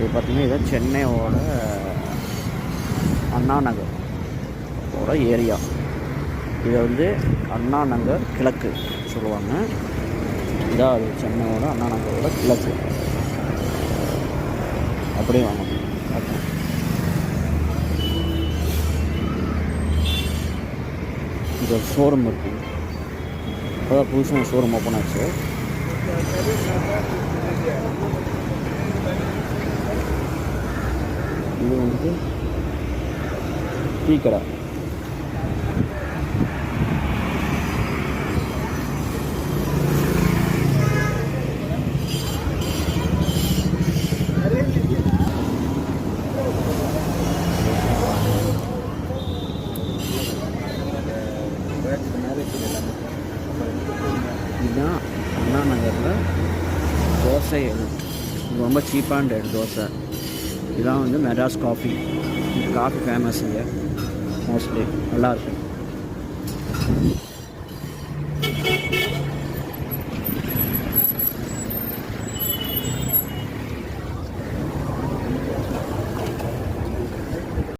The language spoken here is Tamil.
அது பார்த்திங்கன்னா இது சென்னையோட அண்ணா நகர் ஏரியா. இதை வந்து அண்ணா நகர் கிழக்கு சொல்லுவாங்க. இதான் அது சென்னையோட அண்ணா நகரோட கிழக்கு. அப்படியே வாங்க. இது ஒரு ஷோரூம் இருக்குது. இப்போதான் புதுசாக ஷோரூம் ஓப்பன் ஆச்சு. இது வந்து டீ கடை. இதுதான் அண்ணா நகரில் தோசை. இது ரொம்ப சீப்பான ரேட் தோசை. இதுதான் வந்து மெட்ராஸ் காஃபி. காஃபி ஃபேமஸ் இங்கே மோஸ்ட்லி நல்லாயிருக்கும்.